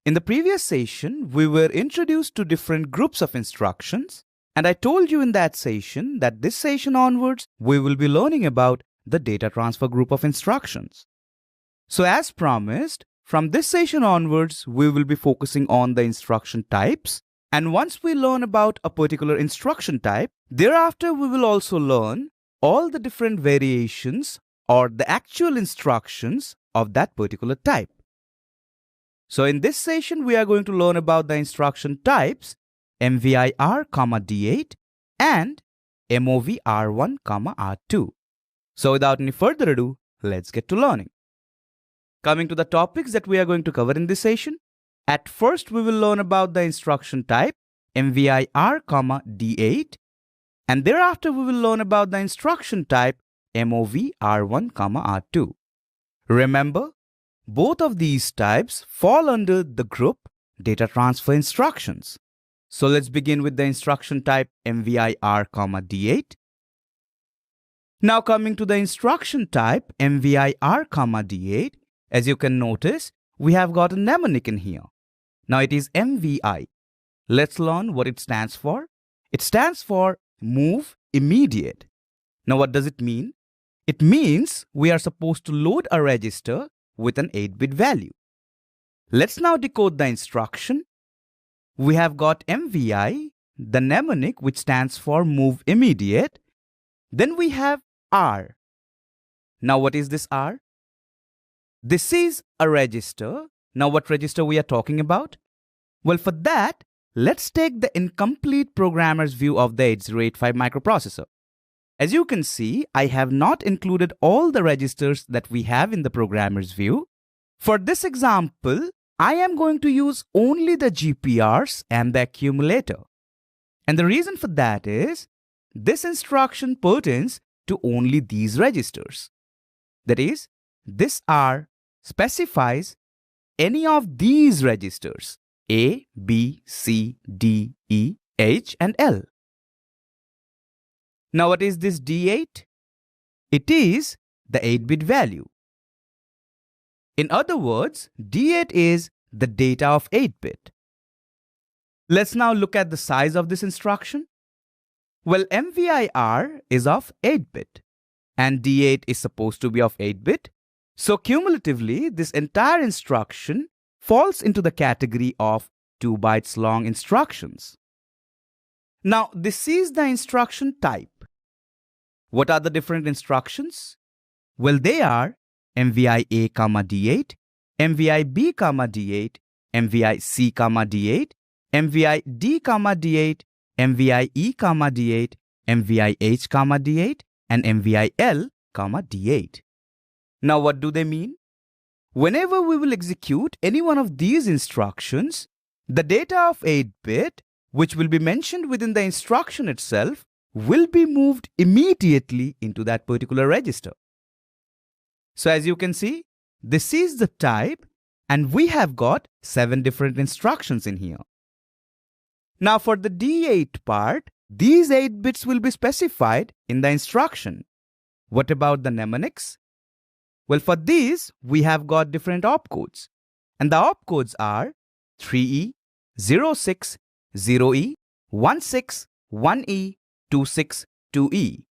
In the previous session, we were introduced to different groups of instructions, and I told you in that session that this session onwards, we will be learning about the data transfer group of instructions. So as promised, from this session onwards, we will be focusing on the instruction types, and once we learn about a particular instruction type, thereafter we will also learn all the different variations or the actual instructions of that particular type. So in this session, we are going to learn about the instruction types MVI R, D8 and MOV R1, R2. So without any further ado, let's get to learning. Coming to the topics that we are going to cover in this session, at first we will learn about the instruction type MVI R, D8, and thereafter we will learn about the instruction type MOV R1, R2. Remember, both of these types fall under the group data transfer instructions. So let's begin with the instruction type MVI R, D8. Now coming to the instruction type MVI R, D8, as you can notice, we have got a mnemonic in here. Now it is MVI. Let's learn what it stands for. It stands for Move Immediate. Now what does it mean? It means we are supposed to load a register with an 8-bit value. Let's now decode the instruction. We have got MVI, the mnemonic which stands for Move Immediate. Then we have R. Now what is this R? This is a register. Now what register we are talking about? Well, for that, let's take the incomplete programmer's view of the 8085 microprocessor. As you can see, I have not included all the registers that we have in the programmer's view. For this example, I am going to use only the GPRs and the accumulator. And the reason for that is, this instruction pertains to only these registers. That is, this R specifies any of these registers A, B, C, D, E, H, and L. Now what is this D8? It is the 8-bit value. In other words, D8 is the data of 8-bit. Let's now look at the size of this instruction. Well, MVI-R is of 8-bit and D8 is supposed to be of 8-bit. So cumulatively, this entire instruction falls into the category of 2 bytes long instructions. Now, this is the instruction type. What are the different instructions? Well, they are MVI A, D8, MVI B, D8, MVI C, D8, MVI D, D8, MVI E, D8, MVI H, D8, and MVI L, D8. Now, what do they mean? Whenever we will execute any one of these instructions, the data of 8-bit, which will be mentioned within the instruction itself, will be moved immediately into that particular register. So as you can see, this is the type, and we have got 7 different instructions in here. Now for the D8 part, these 8 bits will be specified in the instruction. What about the mnemonics? Well, for these, we have got different opcodes, and the opcodes are 3E, 06, 0E, 16, 1E, 26, 2E.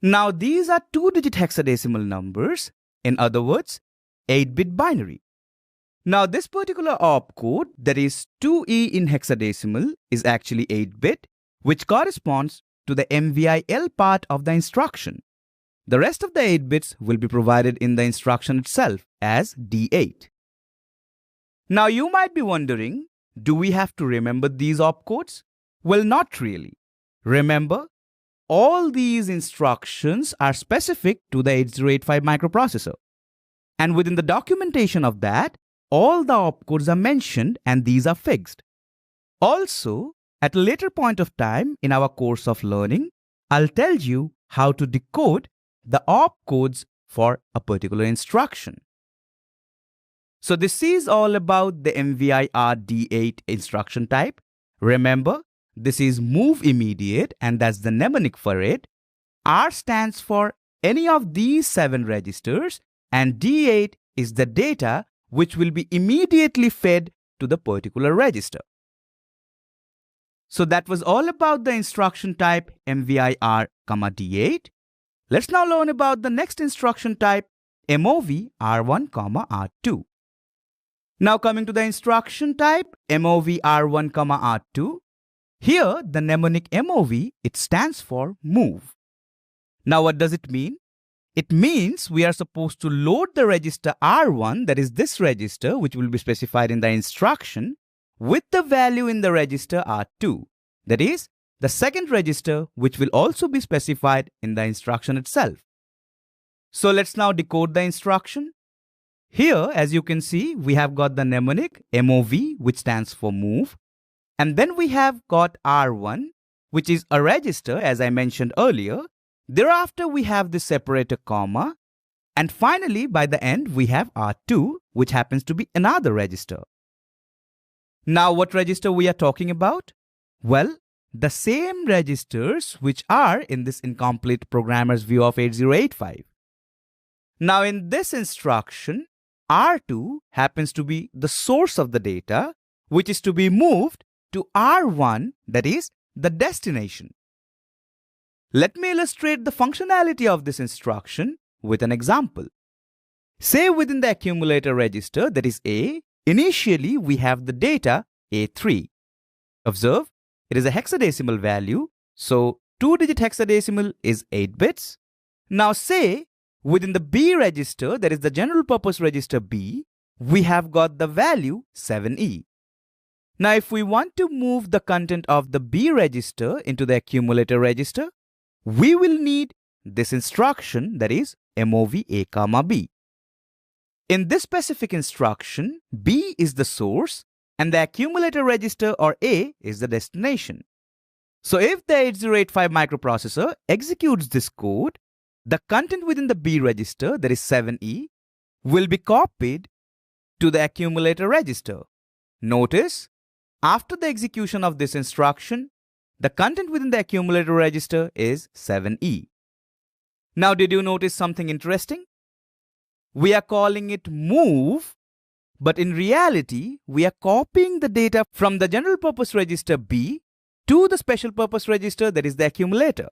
Now these are 2-digit hexadecimal numbers, in other words, 8-bit binary. Now this particular opcode, that is 2E in hexadecimal, is actually 8-bit, which corresponds to the MVIL part of the instruction. The rest of the 8 bits will be provided in the instruction itself as D8. Now you might be wondering, do we have to remember these opcodes? Well, not really. Remember, all these instructions are specific to the 8085 microprocessor. And within the documentation of that, all the opcodes are mentioned and these are fixed. Also, at a later point of time in our course of learning, I'll tell you how to decode the opcodes for a particular instruction. So this is all about the MVI RD8 instruction type. Remember, this is Move Immediate and that's the mnemonic for it. R stands for any of these 7 registers and D8 is the data which will be immediately fed to the particular register. So that was all about the instruction type MVI R, D8. Let's now learn about the next instruction type MOV R1, R2. Now coming to the instruction type MOV R1, R2. Here the mnemonic MOV, it stands for move. Now what does it mean? It means we are supposed to load the register R1, that is this register which will be specified in the instruction, with the value in the register R2, that is the second register which will also be specified in the instruction itself. So let's now decode the instruction. Here, as you can see, we have got the mnemonic MOV, which stands for move, and then we have got R1, which is a register, as I mentioned earlier. Thereafter, we have the separator comma, and finally, by the end, we have R2, which happens to be another register. Now, what register we are talking about? Well, the same registers which are in this incomplete programmer's view of 8085. Now, in this instruction, R2 happens to be the source of the data, which is to be moved to R1, that is the destination. Let me illustrate the functionality of this instruction with an example. Say within the accumulator register, that is A, initially we have the data A3. Observe, it is a hexadecimal value, so 2-digit hexadecimal is 8 bits. Now say within the B register, that is the general purpose register B, we have got the value 7E. Now if we want to move the content of the B register into the accumulator register, we will need this instruction, that is MOV A, B. In this specific instruction, B is the source and the accumulator register or A is the destination. So if the 8085 microprocessor executes this code, the content within the B register, that is 7E, will be copied to the accumulator register. Notice, after the execution of this instruction, the content within the accumulator register is 7E. Now, did you notice something interesting? We are calling it move, but in reality, we are copying the data from the general purpose register B to the special purpose register, that is the accumulator.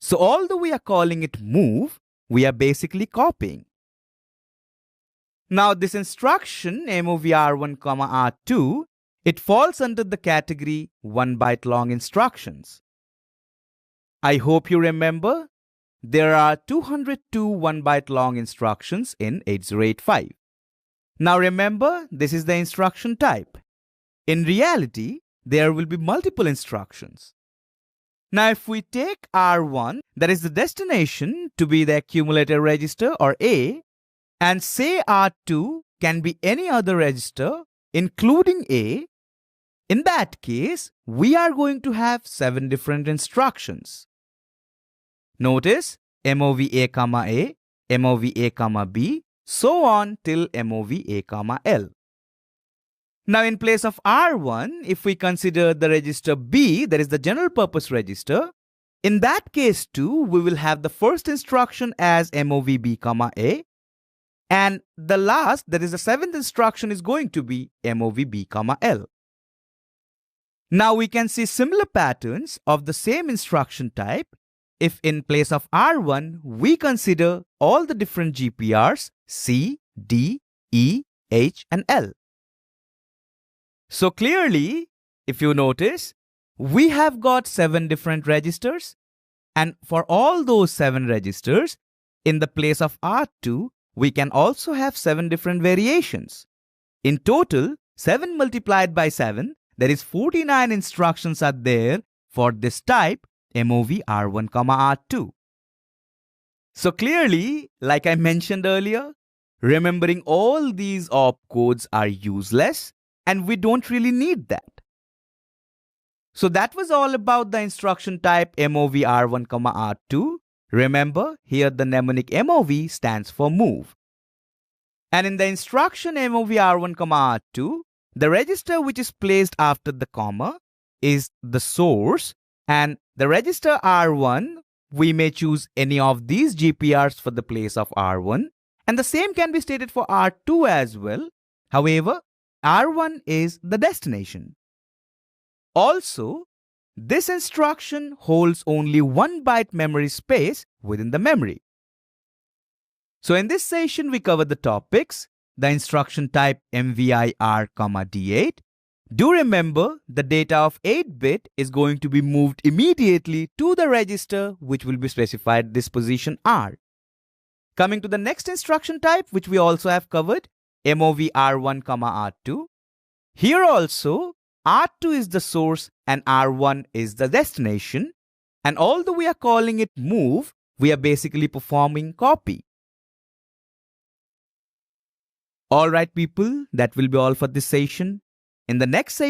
So although we are calling it move, we are basically copying. Now this instruction MOV R1, R2, it falls under the category 1 byte long instructions. I hope you remember there are 202 1 byte long instructions in 8085. Now remember, this is the instruction type. In reality, there will be multiple instructions. Now if we take R1, that is the destination, to be the accumulator register or A, and say R2 can be any other register including A, in that case, we are going to have 7 different instructions. Notice MOV A, MOV A, B, so on till MOV A, L. Now in place of R1, if we consider the register B, that is the general purpose register, in that case too, we will have the first instruction as MOV B, A, and the last, that is the 7th instruction, is going to be MOV B, L. Now we can see similar patterns of the same instruction type if in place of R1, we consider all the different GPRs C, D, E, H, and L. So clearly, if you notice, we have got 7 different registers, and for all those 7 registers, in the place of R2, we can also have 7 different variations. In total, 7 multiplied by 7, that is 49 instructions are there for this type MOV R1, R2. So clearly, like I mentioned earlier, remembering all these opcodes are useless and we don't really need that. So that was all about the instruction type MOV R1, R2. Remember, here the mnemonic MOV stands for move. And in the instruction MOV R1, R2, the register which is placed after the comma is the source, and the register R1, we may choose any of these GPRs for the place of R1, and the same can be stated for R2 as well. However, R1 is the destination. Also, this instruction holds only 1 byte memory space within the memory. So in this session, we covered the topics, the instruction type MVI R, D8. Do remember the data of 8-bit is going to be moved immediately to the register which will be specified this position R. Coming to the next instruction type, which we also have covered, MOV R1, R2. Here also, R2 is the source and R1 is the destination. And although we are calling it move, we are basically performing copy. Alright people, that will be all for this session. In the next session,